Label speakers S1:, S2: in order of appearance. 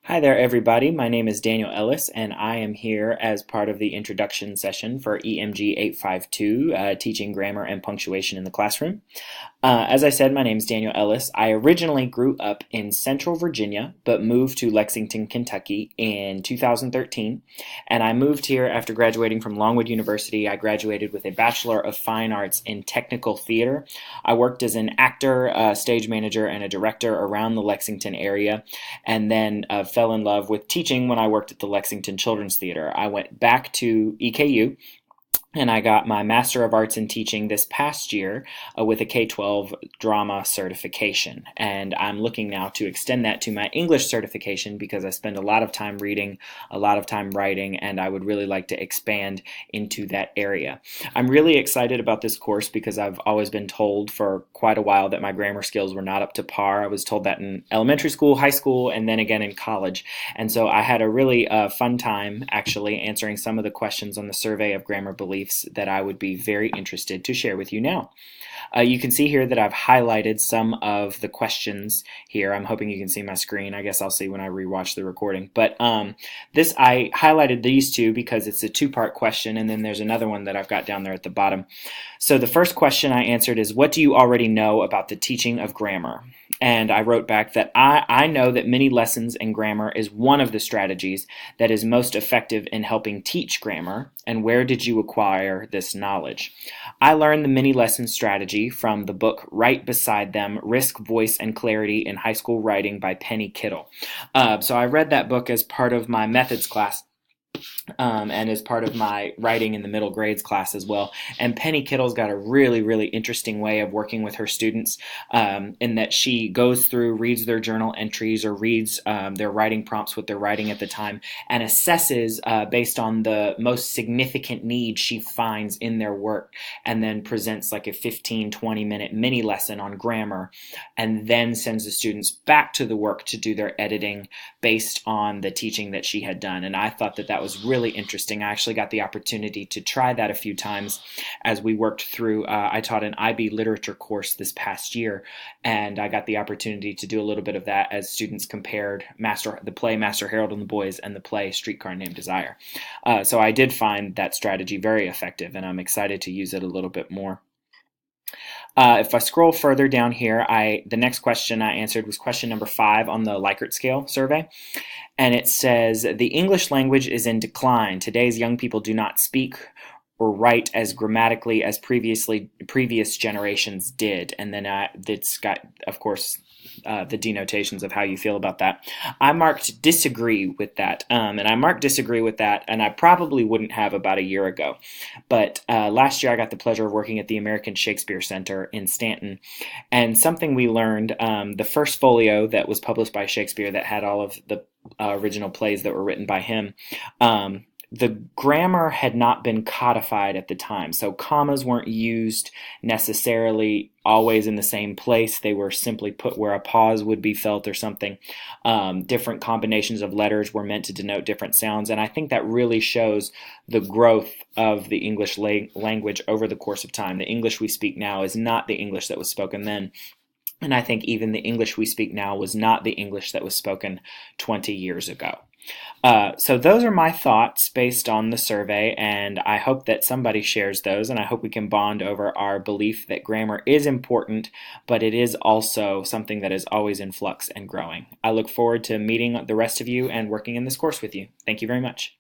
S1: Hi there, everybody. My name is Daniel Ellis, and I am here as part of the introduction session for EMG 852, Teaching Grammar and Punctuation in the Classroom. As I said, my name is Daniel Ellis. I originally grew up in Central Virginia, but moved to Lexington, Kentucky in 2013. And I moved here after graduating from Longwood University. I graduated with a Bachelor of Fine Arts in Technical Theater. I worked as an actor, stage manager, and a director around the Lexington area, and then fell in love with teaching when I worked at the Lexington Children's Theater. I went back to EKU and I got my Master of Arts in Teaching this past year with a K-12 drama certification. And I'm looking now to extend that to my English certification because I spend a lot of time reading, a lot of time writing, and I would really like to expand into that area. I'm really excited about this course because I've always been told for quite a while that my grammar skills were not up to par. I was told that in elementary school, high school, and then again in college. And so I had a really fun time actually answering some of the questions on the survey of grammar beliefs that I would be very interested to share with you now. You can see here that I've highlighted some of the questions here. I'm hoping you can see my screen. I guess I'll see when I rewatch the recording. But I highlighted these two because it's a two-part question, and then there's another one that I've got down there at the bottom. So the first question I answered is, what do you already know about the teaching of grammar? And I wrote back that I know that mini lessons in grammar is one of the strategies that is most effective in helping teach grammar. And where did you acquire this knowledge? I learned the mini lesson strategy from the book Right Beside Them, Risk, Voice, and Clarity in High School Writing by Penny Kittle. So I read that book as part of my methods class. And as part of my writing in the middle grades class as well. And Penny Kittle's got a really, really interesting way of working with her students in that she goes through, reads their journal entries or reads their writing prompts, what they're writing at the time, and assesses based on the most significant needs she finds in their work, and then presents like a 15-20-minute mini lesson on grammar, and then sends the students back to the work to do their editing based on the teaching that she had done. And I thought that that was really interesting. I actually got the opportunity to try that a few times as we worked through, I taught an IB literature course this past year, and I got the opportunity to do a little bit of that as students compared the play Master Harold and the Boys and the play Streetcar Named Desire. So I did find that strategy very effective, and I'm excited to use it a little bit more. If I scroll further down here, the next question I answered was question number 5 on the Likert scale survey. And it says, the English language is in decline. Today's young people do not speak or write as grammatically as previous generations did. And then it's got, of course, the denotations of how you feel about that. I marked disagree with that, and I marked disagree with that, and I probably wouldn't have about a year ago. But last year I got the pleasure of working at the American Shakespeare Center in Stanton, and something we learned, the first folio that was published by Shakespeare that had all of the original plays that were written by him, the grammar had not been codified at the time, so commas weren't used necessarily always in the same place. They were simply put where a pause would be felt or something. Different combinations of letters were meant to denote different sounds, and I think that really shows the growth of the English language over the course of time. The English we speak now is not the English that was spoken then. And I think even the English we speak now was not the English that was spoken 20 years ago. So those are my thoughts based on the survey, and I hope that somebody shares those, and I hope we can bond over our belief that grammar is important, but it is also something that is always in flux and growing. I look forward to meeting the rest of you and working in this course with you. Thank you very much.